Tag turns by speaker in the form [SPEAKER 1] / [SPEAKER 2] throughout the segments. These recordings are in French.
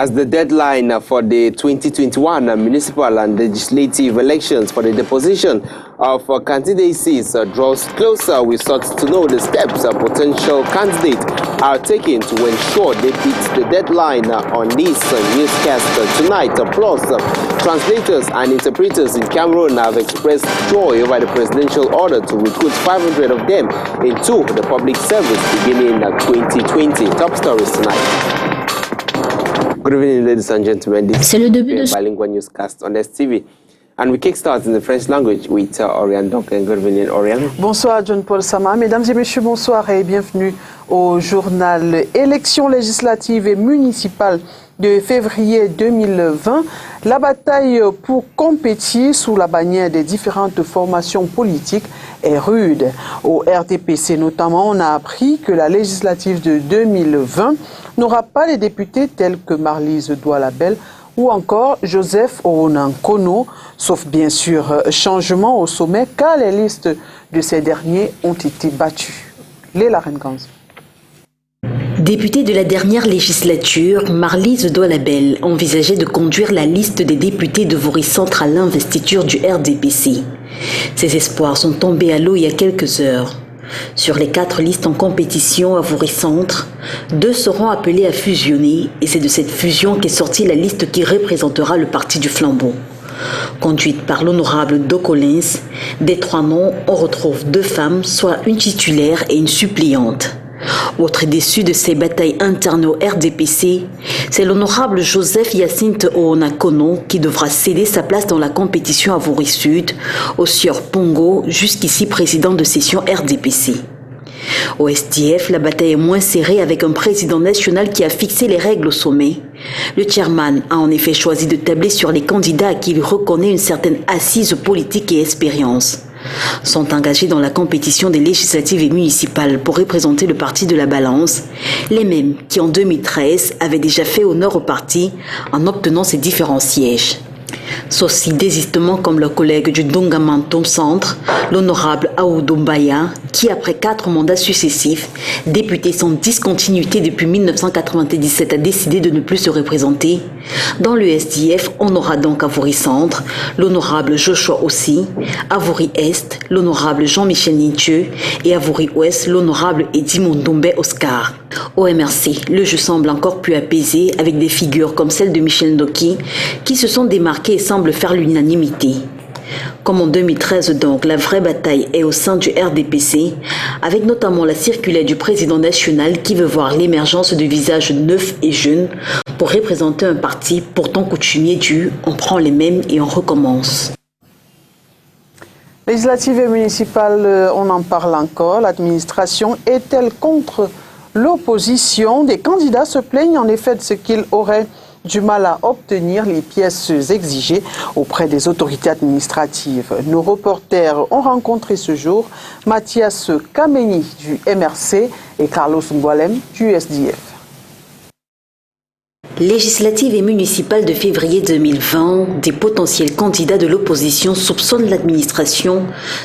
[SPEAKER 1] As the deadline for the 2021 municipal and legislative elections for the deposition of candidacies draws closer, we sought to know the steps potential candidates are taking to ensure they beat the deadline on this newscast tonight. Plus, translators and interpreters in Cameroon have expressed joy over the presidential order to recruit 500 of them into the public service beginning 2020. Top stories tonight. Good evening, ladies and gentlemen. This is the bilingual newscast on STV. And we kickstart in the French language with Oriane Duncan. Good evening, Oriane.
[SPEAKER 2] Bonsoir, John-Paul Sama. Mesdames et messieurs, bonsoir et bienvenue au journal Élections législatives et municipales de février 2020. La bataille pour compétir sous la bannière des différentes formations politiques est rude. Au RDPC notamment, on a appris que la législative de 2020 n'aura pas les députés tels que Marlise Doualabel ou encore Joseph Owonan-Kono, sauf bien sûr changement au sommet car les listes de ces derniers ont été battues. Léla Renganz.
[SPEAKER 3] Députée de la dernière législature, Marlise Doualabel envisageait de conduire la liste des députés de Vouri Centre à l'investiture du RDPC. Ses espoirs sont tombés à l'eau il y a quelques heures. Sur les 4 listes en compétition à Vouri Centre, 2 seront appelées à fusionner et c'est de cette fusion qu'est sortie la liste qui représentera le parti du flambeau. Conduite par l'honorable Dokolins, des 3 noms, on retrouve 2 femmes, soit une titulaire et une suppléante. Autre déçu de ces batailles internes au RDPC, c'est l'honorable Joseph Hyacinthe Owonan-Kono qui devra céder sa place dans la compétition à Vouri Sud au sieur Pongo, jusqu'ici président de session RDPC. Au SDF, la bataille est moins serrée avec un président national qui a fixé les règles au sommet. Le chairman a en effet choisi de tabler sur les candidats à qui il reconnaît une certaine assise politique et expérience. Sont engagés dans la compétition des législatives et municipales pour représenter le parti de la balance, les mêmes qui en 2013 avaient déjà fait honneur au parti en obtenant ses différents sièges. Ceux-ci désistement comme leur collègue du Dongamantom Centre, l'honorable Aoudou Mbaya, qui après 4 mandats successifs, député sans discontinuité depuis 1997, a décidé de ne plus se représenter. Dans le SDF, on aura donc à Vouri Centre, l'honorable Joshua aussi, à Vouri Est, l'honorable Jean-Michel Nithieu et à Vouri Ouest, l'honorable Eddy Mondombe Oscar. Au MRC, le jeu semble encore plus apaisé avec des figures comme celle de Michel Ndoki qui se sont démarquées et semblent faire l'unanimité. Comme en 2013 donc, la vraie bataille est au sein du RDPC, avec notamment la circulaire du président national qui veut voir l'émergence de visages neufs et jeunes pour représenter un parti pourtant coutumier du « on prend les mêmes et on recommence ».
[SPEAKER 2] Législative et municipale, on en parle encore. L'administration est-elle contre l'opposition? Des candidats se plaignent en effet de ce qu'ils auraient du mal à obtenir les pièces exigées auprès des autorités administratives. Nos reporters ont rencontré ce jour Mathias Kameni du MRC et Carlos Ngualem du SDF.
[SPEAKER 3] Législative et municipale de février 2020, des potentiels candidats de l'opposition soupçonnent l'administration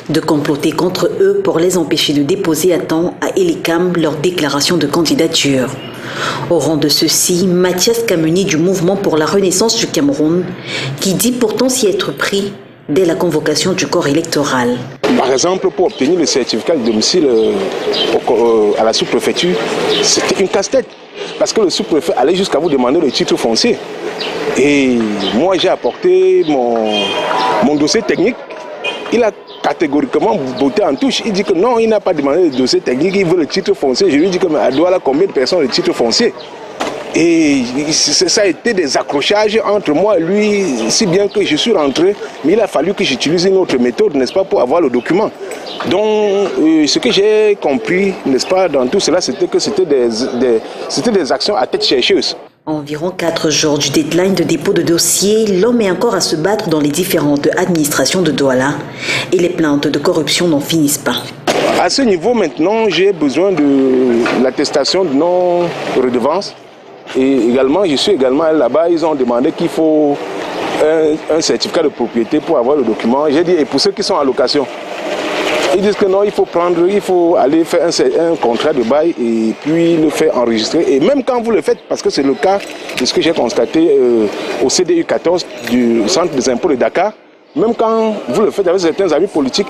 [SPEAKER 3] de comploter contre eux pour les empêcher de déposer à temps à Elecam leur déclaration de candidature. Au rang de ceux-ci, Mathias Kameni du Mouvement pour la Renaissance du Cameroun, qui dit pourtant s'y être pris dès la convocation du corps électoral.
[SPEAKER 4] Par exemple, pour obtenir le certificat de domicile à la sous-préfecture, c'était une casse-tête. Parce que le sous-préfet allait jusqu'à vous demander le titre foncier. Et moi, j'ai apporté mon dossier technique. Il a catégoriquement botté en touche. Il dit que non, il n'a pas demandé le dossier technique, il veut le titre foncier. Je lui dis que mais à Douala, combien de personnes ont le titre foncier? Et ça a été des accrochages entre moi et lui, si bien que je suis rentré, mais il a fallu que j'utilise une autre méthode, n'est-ce pas, pour avoir le document. Donc, ce que j'ai compris, n'est-ce pas, dans tout cela, c'était que c'était des actions à tête chercheuse.
[SPEAKER 3] Environ 4 jours du deadline de dépôt de dossier, l'homme est encore à se battre dans les différentes administrations de Douala et les plaintes de corruption n'en finissent pas.
[SPEAKER 4] À ce niveau, maintenant, j'ai besoin de l'attestation de non-redevance. Et également, je suis également là-bas, ils ont demandé qu'il faut un certificat de propriété pour avoir le document. J'ai dit, et pour ceux qui sont en location, Ils disent que non, il faut aller faire un contrat de bail et puis le faire enregistrer. Et même quand vous le faites, parce que c'est le cas de ce que j'ai constaté au CDU 14 du Centre des impôts de Dakar, même quand vous le faites avec certains amis politiques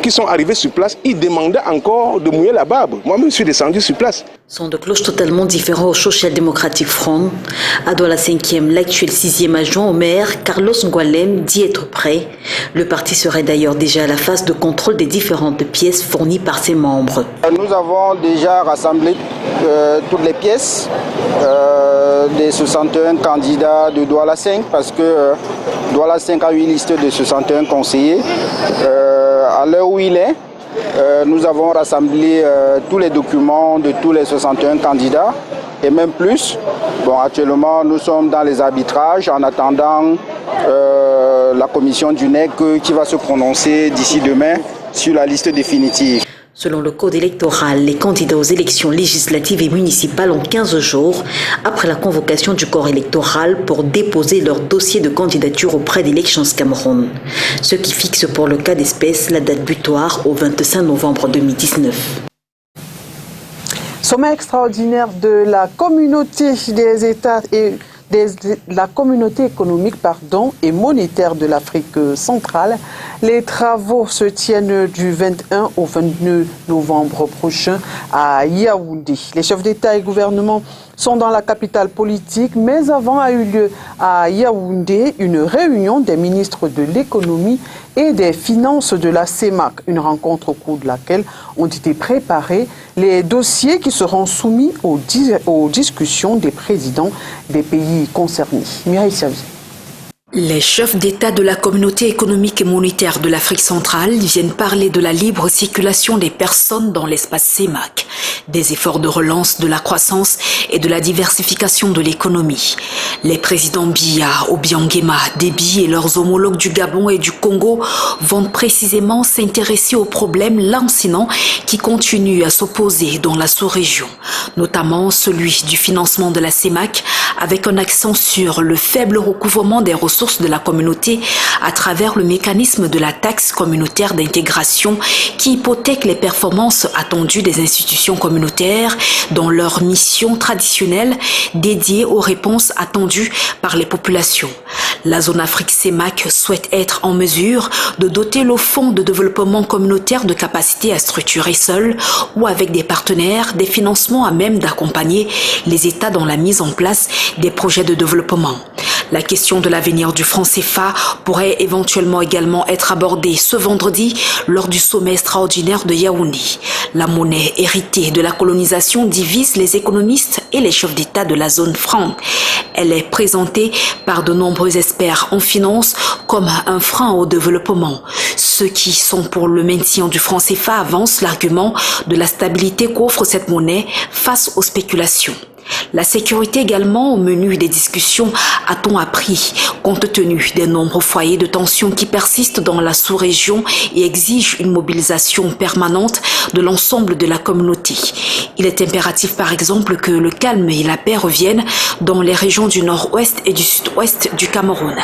[SPEAKER 4] qui sont arrivés sur place, ils demandaient encore de mouiller la barbe. Moi-même, je suis descendu sur place.
[SPEAKER 3] Son de cloche totalement différent au Social Democratic Front. À Douala 5e, l'actuel 6e adjoint au maire, Carlos Ngualem, dit être prêt. Le parti serait d'ailleurs déjà à la phase de contrôle des différentes pièces fournies par ses membres.
[SPEAKER 5] Nous avons déjà rassemblé toutes les pièces des 61 candidats de Douala 5 parce que Douala 5 a une liste de 61 conseillers. À l'heure où il est, nous avons rassemblé tous les documents de tous les 61 candidats et même plus. Bon, actuellement, nous sommes dans les arbitrages en attendant la commission du NEC qui va se prononcer d'ici demain sur la liste définitive.
[SPEAKER 3] Selon le code électoral, les candidats aux élections législatives et municipales ont 15 jours après la convocation du corps électoral pour déposer leur dossier de candidature auprès d'Elections Cameroun, ce qui fixe pour le cas d'espèce la date butoir au 25 novembre 2019.
[SPEAKER 2] Sommet extraordinaire de la communauté des États et la communauté économique et monétaire de l'Afrique centrale. Les travaux se tiennent du 21 au 29 novembre prochain à Yaoundé. Les chefs d'État et gouvernement sont dans la capitale politique, mais avant a eu lieu à Yaoundé une réunion des ministres de l'économie et des finances de la CEMAC, une rencontre au cours de laquelle ont été préparés les dossiers qui seront soumis aux discussions des présidents des pays concernés. Mireille Servie.
[SPEAKER 6] Les chefs d'État de la communauté économique et monétaire de l'Afrique centrale viennent parler de la libre circulation des personnes dans l'espace CEMAC, des efforts de relance de la croissance et de la diversification de l'économie. Les présidents Biya, Obiangema, Déby et leurs homologues du Gabon et du Congo vont précisément s'intéresser aux problèmes lancinants qui continuent à s'opposer dans la sous-région, notamment celui du financement de la CEMAC avec un accent sur le faible recouvrement des ressources de la communauté à travers le mécanisme de la taxe communautaire d'intégration qui hypothèque les performances attendues des institutions communautaires dans leur mission traditionnelle dédiée aux réponses attendues par les populations. La zone Afrique CEMAC souhaite être en mesure de doter le fonds de développement communautaire de capacités à structurer seul ou avec des partenaires des financements à même d'accompagner les États dans la mise en place des projets de développement. La question de l'avenir du franc CFA pourrait éventuellement également être abordée ce vendredi lors du sommet extraordinaire de Yaoundé. La monnaie héritée de la colonisation divise les économistes et les chefs d'État de la zone franc. Elle est présentée par de nombreux experts en finance comme un frein au développement. Ceux qui sont pour le maintien du franc CFA avancent l'argument de la stabilité qu'offre cette monnaie face aux spéculations. La sécurité également au menu des discussions, a-t-on appris, compte tenu des nombreux foyers de tension qui persistent dans la sous-région et exigent une mobilisation permanente de l'ensemble de la communauté. Il est impératif par exemple que le calme et la paix reviennent dans les régions du nord-ouest et du sud-ouest du Cameroun.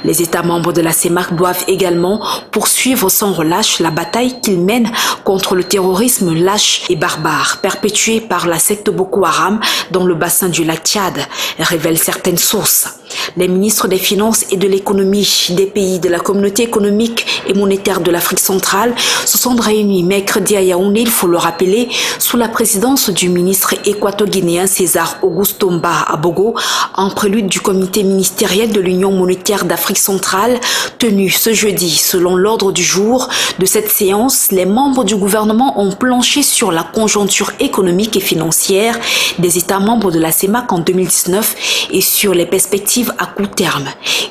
[SPEAKER 6] Les États membres de la CEMAC doivent également poursuivre sans relâche la bataille qu'ils mènent contre le terrorisme lâche et barbare perpétué par la secte Boko Haram dans le bassin du lac Tchad, révèlent certaines sources. Les ministres des Finances et de l'économie des pays de la communauté économique et monétaire de l'Afrique centrale se sont réunis mercredi à Yaoundé, il faut le rappeler, sous la présidence du ministre équato-guinéen César Augusto Mba Abogo, en prélude du comité ministériel de l'Union monétaire d'Afrique centrale, tenu ce jeudi. Selon l'ordre du jour de cette séance, les membres du gouvernement ont planché sur la conjoncture économique et financière des États membres de la CEMAC en 2019 et sur les perspectives à court terme.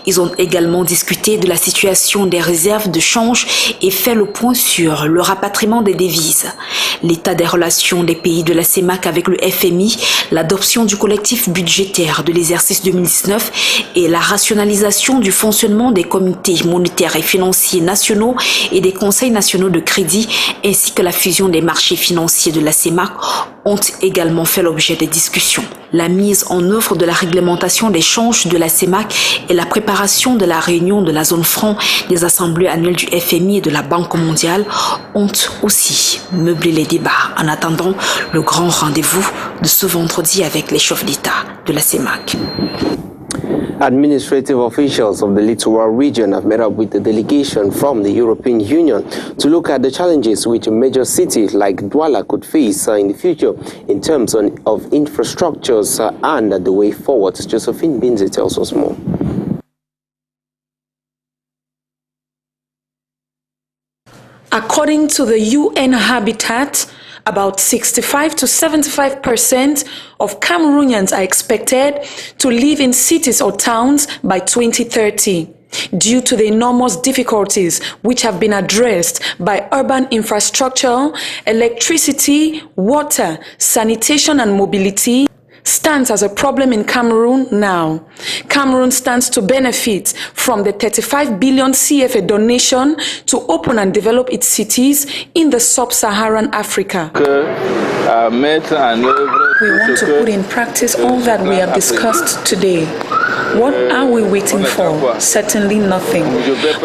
[SPEAKER 6] Ils ont également discuté de la situation des réserves de change et fait le point sur le rapatriement des devises, l'état des relations des pays de la CEMAC avec le FMI, l'adoption du collectif budgétaire de l'exercice 2019 et la rationalisation du fonctionnement des comités monétaires et financiers nationaux et des conseils nationaux de crédit ainsi que la fusion des marchés financiers de la CEMAC ont également fait l'objet des discussions. La mise en œuvre de la réglementation des changes de la CEMAC et la préparation de la réunion de la zone franc des assemblées annuelles du FMI et de la Banque mondiale ont aussi meublé les débats en attendant le grand rendez-vous de ce vendredi avec les chefs d'État de la CEMAC.
[SPEAKER 1] Administrative officials of the Littoral region have met up with a delegation from the European Union to look at the challenges which a major city like Douala could face in the future in terms of infrastructures and the way forward. Josephine Binzi tells us more.
[SPEAKER 7] According to the UN Habitat, about 65 to 75% of Cameroonians are expected to live in cities or towns by 2030 due to the enormous difficulties which have been addressed by urban infrastructure, electricity, water, sanitation and mobility stands as a problem in Cameroon now. Cameroon stands to benefit from the 35 billion CFA donation to open and develop its cities in the sub-Saharan Africa. We want to put in practice all that we have discussed today. What are we waiting for? Certainly nothing.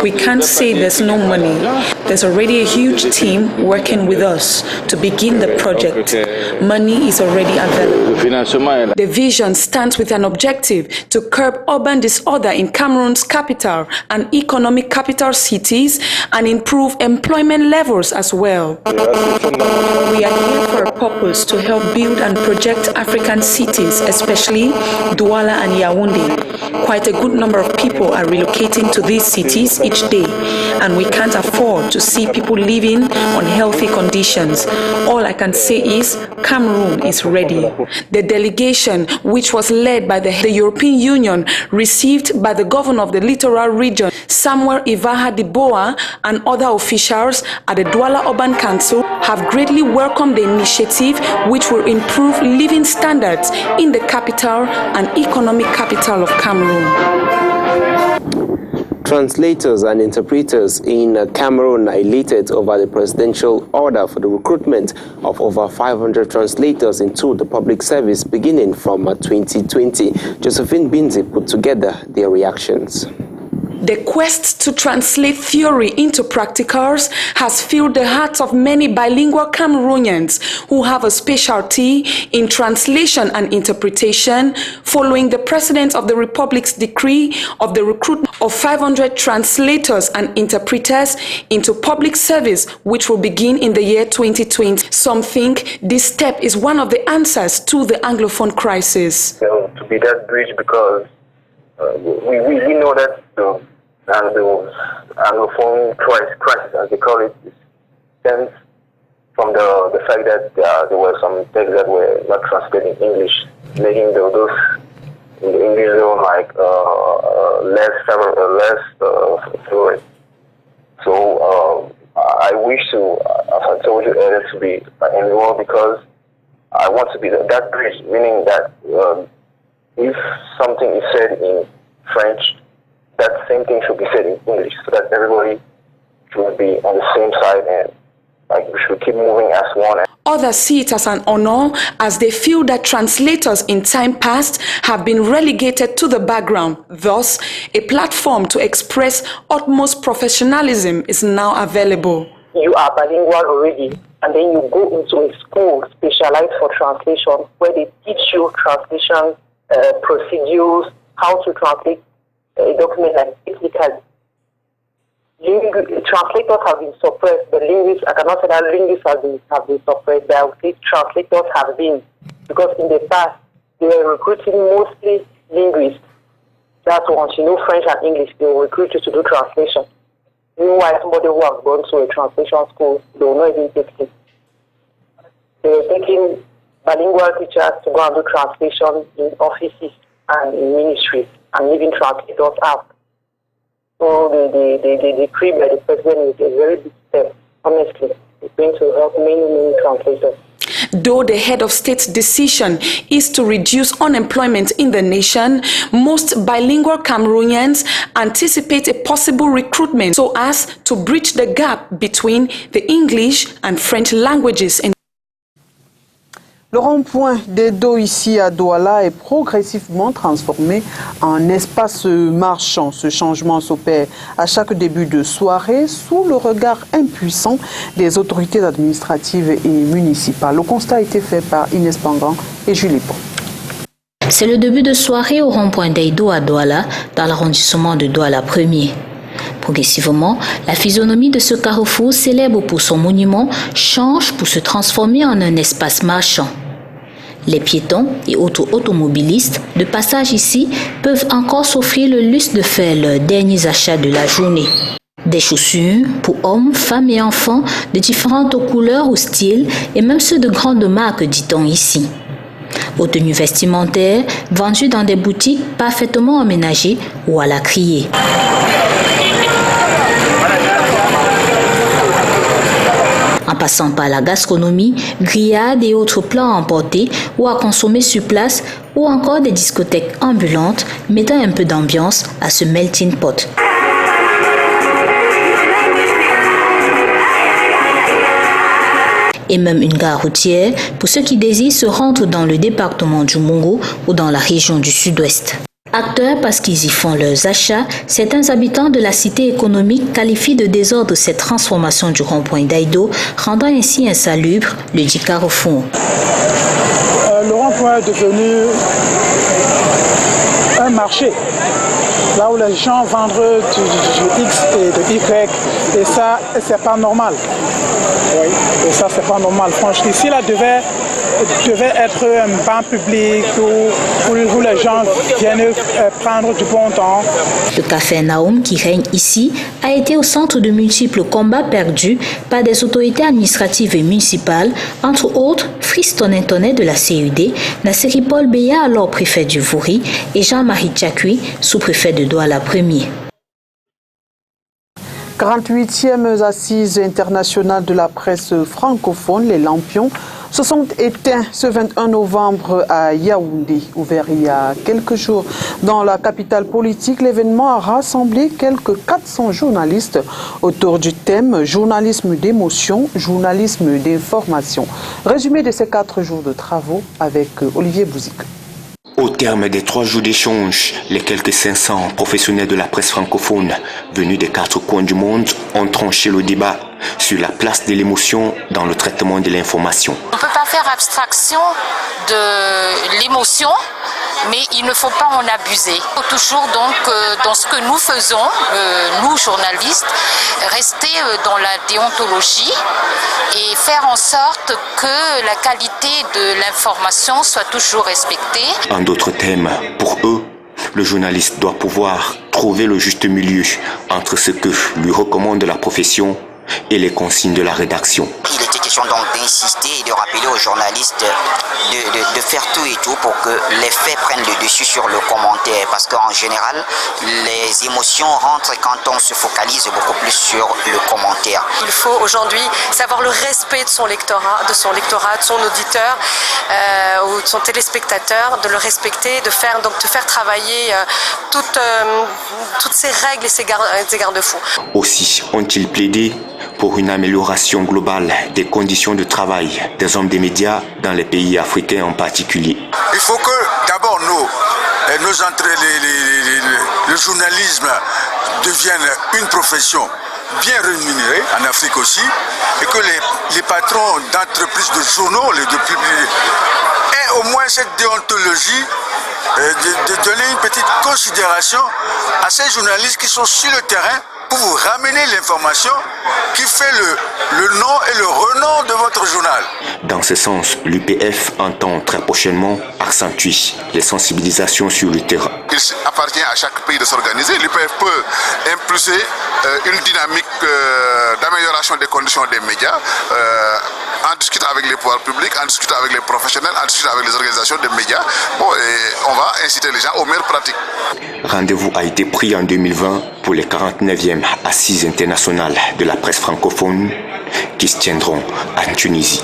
[SPEAKER 7] We can't say there's no money. There's already a huge team working with us to begin the project. Money is already available. The vision stands with an objective to curb urban disorder in Cameroon's capital and economic capital cities and improve employment levels as well. We are here for a purpose to help build and project African cities, especially Douala and Yaoundé. Quite a good number of people are relocating to these cities each day, and we can't afford to see people living on healthy conditions. All I can say is Cameroon is ready. The delegation, which was led by the European Union, received by the governor of the Littoral region, Samuel Ivaha Diboa, and other officials at the Douala Urban Council, have greatly welcomed the initiative, which will improve living standards in the capital and economic capital of Cameroon.
[SPEAKER 1] Translators and interpreters in Cameroon are elated over the presidential order for the recruitment of over 500 translators into the public service beginning from 2020. Josephine Binzi put together their reactions.
[SPEAKER 7] The quest to translate theory into practicals has filled the hearts of many bilingual Cameroonians who have a specialty in translation and interpretation following the President of the Republic's decree of the recruitment of 500 translators and interpreters into public service, which will begin in the year 2020. Some think this step is one of the answers to the Anglophone crisis.
[SPEAKER 8] To be that bridge because we know that the Anglophone crisis, as they call it, stems from the fact that there were some texts that were not translated in English, making those in the English zone like less fluent. So I wish to, as I told you earlier, to be enrolled because I want to be that bridge, meaning that if something is said in French, that same thing should be said in English, so that everybody should be on the same side and we should keep moving as one.
[SPEAKER 7] Others see it as an honor as they feel that translators in time past have been relegated to the background. Thus, a platform to express utmost professionalism is now available.
[SPEAKER 9] You are bilingual already, and then you go into a school specialized for translation where they teach you translation procedures, how to translate a document like technically. Translators have been suppressed. The linguists, I cannot say that linguists have been suppressed, but I would say translators have been, because in the past they were recruiting mostly linguists. That's once you know French and English, they will recruit you to do translation. Meanwhile, somebody who has gone to a translation school, they will not even take it. They were taking bilingual teachers to go and do translation in offices and in ministries, and leaving translators out. So the decree by the president is a very big step, honestly. It's going to help many translators.
[SPEAKER 7] Though the head of state's decision is to reduce unemployment in the nation, most bilingual Cameroonians anticipate a possible recruitment so as to bridge the gap between the English and French languages.
[SPEAKER 2] Le rond-point d'Edo ici à Douala est progressivement transformé en espace marchand. Ce changement s'opère à chaque début de soirée sous le regard impuissant des autorités administratives et municipales. Le constat a été fait par Inès Pangan et Julie Pont.
[SPEAKER 10] C'est le début de soirée au rond-point d'Edo à Douala, dans l'arrondissement de Douala 1er. Progressivement, la physionomie de ce carrefour célèbre pour son monument change pour se transformer en un espace marchand. Les piétons et autres automobilistes de passage ici peuvent encore s'offrir le luxe de faire leurs derniers achats de la journée. Des chaussures pour hommes, femmes et enfants de différentes couleurs ou styles et même ceux de grandes marques, dit-on ici. Aux tenues vestimentaires vendues dans des boutiques parfaitement aménagées ou à la criée. En passant par la gastronomie, grillades et autres plats à emporter ou à consommer sur place, ou encore des discothèques ambulantes mettant un peu d'ambiance à ce melting pot. Et même une gare routière pour ceux qui désirent se rendre dans le département du Mongo ou dans la région du Sud-Ouest. Acteurs parce qu'ils y font leurs achats, certains habitants de la cité économique qualifient de désordre cette transformation du rond-point d'Edo, rendant ainsi insalubre le dit carrefour.
[SPEAKER 11] Le rond-point est devenu un marché, là où les gens vendent du X et de Y, et ça, c'est pas normal. Oui, et ça, c'est pas normal. Franchement, ici, là, devait être un banc public où les gens viennent prendre du bon temps.
[SPEAKER 10] Le café Naoum qui règne ici a été au centre de multiples combats perdus par des autorités administratives et municipales, entre autres Fritz Tonnet de la CUD, Nasseri Paul Beya, alors préfet du Vouri, et Jean-Marie Tchakui, sous-préfet de Douala 1er.
[SPEAKER 2] 48e assises internationales de la presse francophone, les Lampions, se sont éteints ce 21 novembre à Yaoundé. Ouvert il y a quelques jours dans la capitale politique, l'événement a rassemblé quelques 400 journalistes autour du thème « Journalisme d'émotion, journalisme d'information ». Résumé de ces 4 jours de travaux avec Olivier Bouzik.
[SPEAKER 12] Au terme des 3 jours d'échange, les quelques 500 professionnels de la presse francophone venus des 4 coins du monde ont tranché le débat sur la place de l'émotion dans le traitement de l'information.
[SPEAKER 13] On ne peut pas faire abstraction de l'émotion, mais il ne faut pas en abuser. Il faut toujours donc dans ce que nous faisons, nous journalistes, rester dans la déontologie et faire en sorte que la qualité de l'information soit toujours respectée.
[SPEAKER 12] En d'autres termes, pour eux, le journaliste doit pouvoir trouver le juste milieu entre ce que lui recommande la profession et les consignes de la rédaction.
[SPEAKER 14] Il était question donc d'insister et de rappeler aux journalistes de faire tout et tout pour que les faits prennent le dessus sur le commentaire, parce qu'en général, les émotions rentrent quand on se focalise beaucoup plus sur le commentaire.
[SPEAKER 15] Il faut aujourd'hui savoir le respect de son lectorat, de son auditeur ou de son téléspectateur, de le respecter, de faire travailler toutes ces règles et ces garde-fous.
[SPEAKER 12] Aussi ont-ils plaidé pour une amélioration globale des conditions de travail des hommes des médias dans les pays africains en particulier.
[SPEAKER 16] Il faut que d'abord le journalisme devienne une profession bien rémunérée, en Afrique aussi, et que les patrons d'entreprises de journaux aient au moins cette déontologie de donner une petite considération à ces journalistes qui sont sur le terrain pour vous ramener l'information qui fait le nom et le renom de votre journal.
[SPEAKER 12] Dans ce sens, l'UPF entend très prochainement accentuer les sensibilisations sur le terrain.
[SPEAKER 17] Il appartient à chaque pays de s'organiser. L'UPF peut impulser une dynamique d'amélioration des conditions des médias, en discutant avec les pouvoirs publics, en discutant avec les professionnels, en discutant avec les organisations des médias. Et on va inciter les gens aux meilleures pratiques.
[SPEAKER 12] Rendez-vous a été pris en 2020 pour les 49e Assises internationales de la presse francophone qui se tiendront en Tunisie.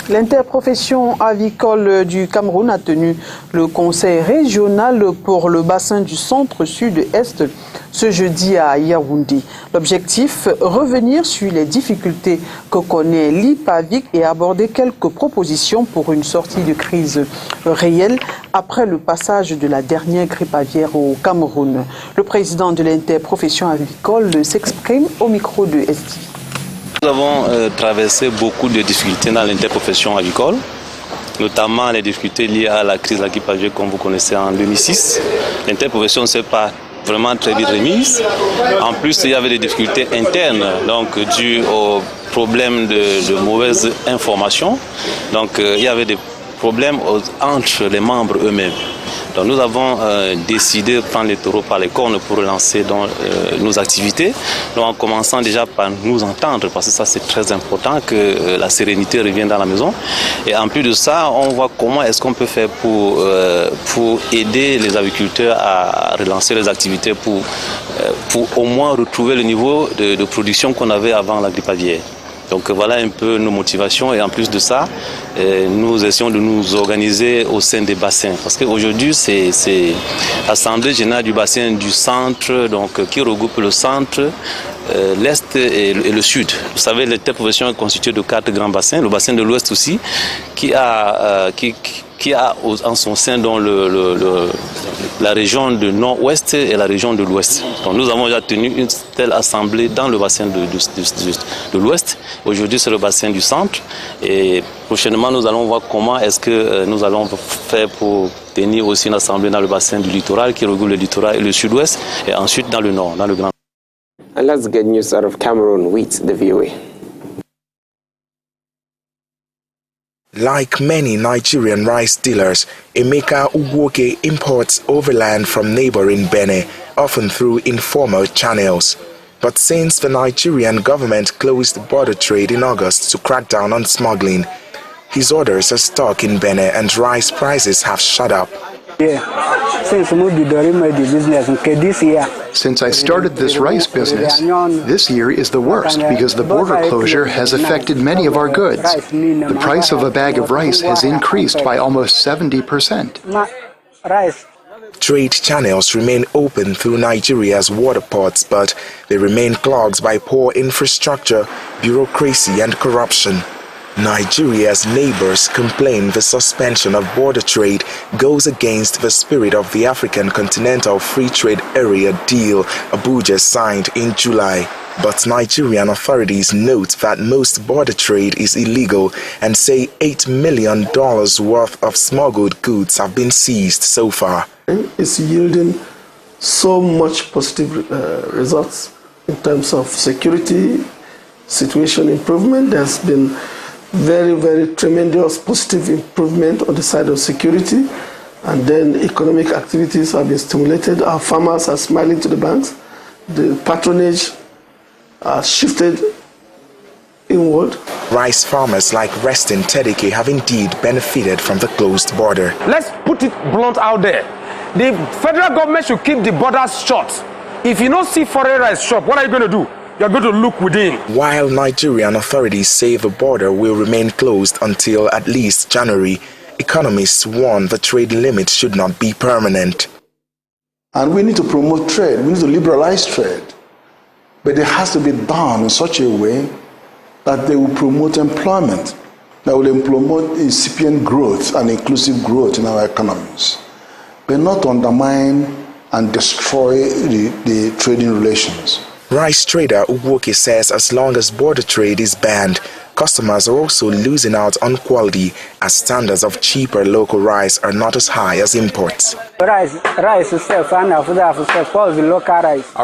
[SPEAKER 2] L'interprofession avicole du Cameroun a tenu le conseil régional pour le bassin du centre-sud-est ce jeudi à Yaoundé. L'objectif, revenir sur les difficultés que connaît l'IPAVIC et aborder quelques propositions pour une sortie de crise réelle après le passage de la dernière grippe aviaire au Cameroun. Le président de l'interprofession avicole s'exprime au micro de ST.
[SPEAKER 18] Nous avons traversé beaucoup de difficultés dans l'interprofession avicole, notamment les difficultés liées à la crise de la grippe aviaire comme vous connaissez en 2006. L'interprofession ne s'est pas vraiment très vite remise. En plus, il y avait des difficultés internes, donc dues aux problèmes de mauvaise information. Donc il y avait des problèmes entre les membres eux-mêmes. Donc nous avons décidé de prendre les taureaux par les cornes pour relancer nos activités. Donc en commençant déjà par nous entendre, parce que ça c'est très important que la sérénité revienne dans la maison. Et en plus de ça, on voit comment est-ce qu'on peut faire pour aider les agriculteurs à relancer les activités pour au moins retrouver le niveau de production qu'on avait avant la grippe aviaire. Donc voilà un peu nos motivations et en plus de ça, nous essayons de nous organiser au sein des bassins. Parce qu'aujourd'hui, c'est l'Assemblée générale du bassin du centre, donc, qui regroupe le centre, l'Est et le Sud. Vous savez, l'interprofession est constituée de 4 grands bassins, le bassin de l'Ouest aussi, qui a en son sein dans la région du Nord-Ouest et la région de l'Ouest. Donc nous avons déjà tenu une telle assemblée dans le bassin de l'Ouest. Aujourd'hui, c'est le bassin du centre. Et prochainement, nous allons voir comment est-ce que nous allons faire pour tenir aussi une assemblée dans le bassin du littoral qui regroupe le littoral et le sud-ouest, et ensuite dans le nord, dans le grand.
[SPEAKER 1] And let's get news out of Cameroon with the VOA.
[SPEAKER 19] Like many Nigerian rice dealers, Emeka Ugwoke imports overland from neighboring Benin, often through informal channels. But since the Nigerian government closed border trade in August to crack down on smuggling, his orders are stuck in Benin and rice prices have shot up.
[SPEAKER 20] Since I started this rice business, this year is the worst because the border closure has affected many of our goods. The price of a bag of rice has increased by almost 70%.
[SPEAKER 19] Trade channels remain open through Nigeria's water ports, but they remain clogged by poor infrastructure, bureaucracy and corruption. Nigeria's neighbors complain the suspension of border trade goes against the spirit of the African Continental Free Trade Area deal Abuja signed in July. But Nigerian authorities note that most border trade is illegal and say $8 million worth of smuggled goods have been seized so far.
[SPEAKER 21] It's yielding so much positive results in terms of security, situation improvement. There's been very, very tremendous positive improvement on the side of security, and then economic activities have been stimulated. Our farmers are smiling to the banks. The patronage has shifted inward.
[SPEAKER 19] Rice farmers like Reston Tedeke have indeed benefited from the closed border.
[SPEAKER 22] Let's put it blunt out there. The federal government should keep the borders shut. If you don't see foreign rice shop, what are you going to do? You're going to look within.
[SPEAKER 19] While Nigerian authorities say the border will remain closed until at least January, economists warn the trade limit should not be permanent.
[SPEAKER 23] And we need to promote trade. We need to liberalize trade. But it has to be done in such a way that they will promote employment, that will promote incipient growth and inclusive growth in our economies, but not undermine and destroy the trading relations.
[SPEAKER 19] Rice trader Ugwoke says as long as border trade is banned, customers are also losing out on quality as standards of cheaper local rice are not as high as imports.
[SPEAKER 20] Our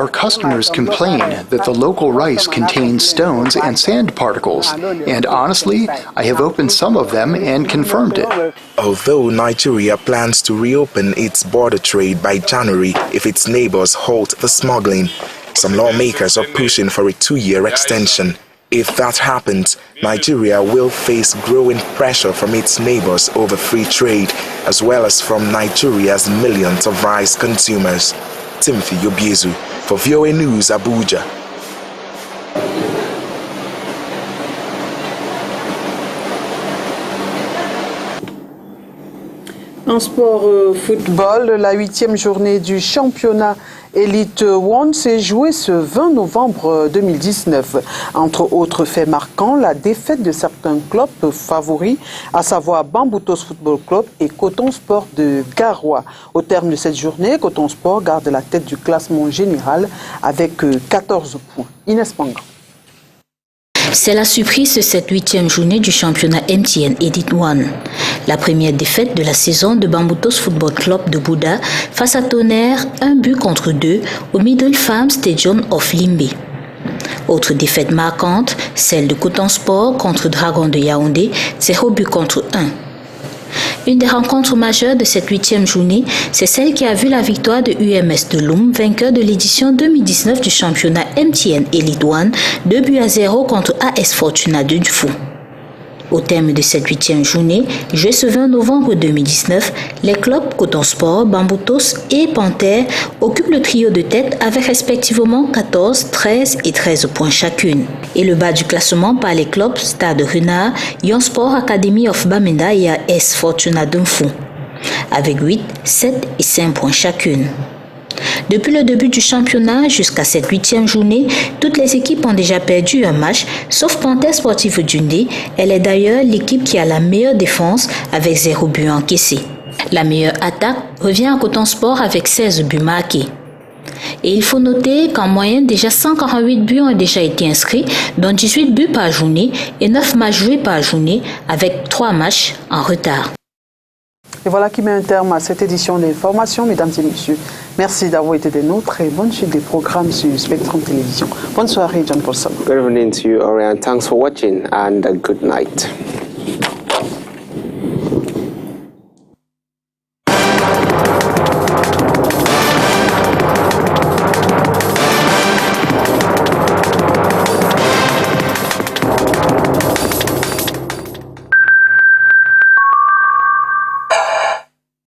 [SPEAKER 20] customers complain that the local rice contains stones and sand particles, and honestly, I have opened some of them and confirmed it.
[SPEAKER 19] Although Nigeria plans to reopen its border trade by January if its neighbors halt the smuggling, some lawmakers are pushing for a 2-year extension. If that happens, Nigeria will face growing pressure from its neighbors over free trade, as well as from Nigeria's millions of rice consumers. Timothy Obiezu for VOA News, Abuja.
[SPEAKER 2] En sport football, la 8e journée du championnat Elite One s'est jouée ce 20 novembre 2019. Entre autres faits marquants, la défaite de certains clubs favoris, à savoir Bamboutos Football Club et Coton Sport de Garoua. Au terme de cette journée, Coton Sport garde la tête du classement général avec 14 points. Inès Panga.
[SPEAKER 10] C'est la surprise de cette 8e journée du championnat MTN Elite One. La première défaite de la saison de Bamboutos Football Club de Bouddha face à Tonnerre, 1-2 au Middle Farm Stadium of Limbe. Autre défaite marquante, celle de Coton Sport contre Dragon de Yaoundé, 0-1. Une des rencontres majeures de cette 8e journée, c'est celle qui a vu la victoire de UMS de Loum, vainqueur de l'édition 2019 du championnat MTN Elite One, 2-0 contre AS Fortuna de Dufou. Au terme de cette 8e journée, jouée ce 20 novembre 2019, les clubs Coton Sport, Bamboutos et Panthère occupent le trio de tête avec respectivement 14, 13 et 13 points chacune. Et le bas du classement par les clubs Stade Renard, Yon Sport Academy of Bamenda et AS Fortuna d'Unfou, avec 8, 7 et 5 points chacune. Depuis le début du championnat jusqu'à cette 8e journée, toutes les équipes ont déjà perdu un match, sauf Panthère Sportive Dundee. Elle est d'ailleurs l'équipe qui a la meilleure défense avec 0 but encaissé. La meilleure attaque revient à Coton Sport avec 16 buts marqués. Et il faut noter qu'en moyenne, déjà 148 buts ont déjà été inscrits, dont 18 buts par journée et 9 matchs joués par journée, avec 3 matchs en retard.
[SPEAKER 2] Et voilà qui met un terme à cette édition d'information, mesdames et messieurs. Merci d'avoir été des nôtres et bonne suite des programmes sur Spectrum Télévision. Bonne soirée, John Paulson.
[SPEAKER 1] Good evening to you, Orion. Thanks for watching and good night.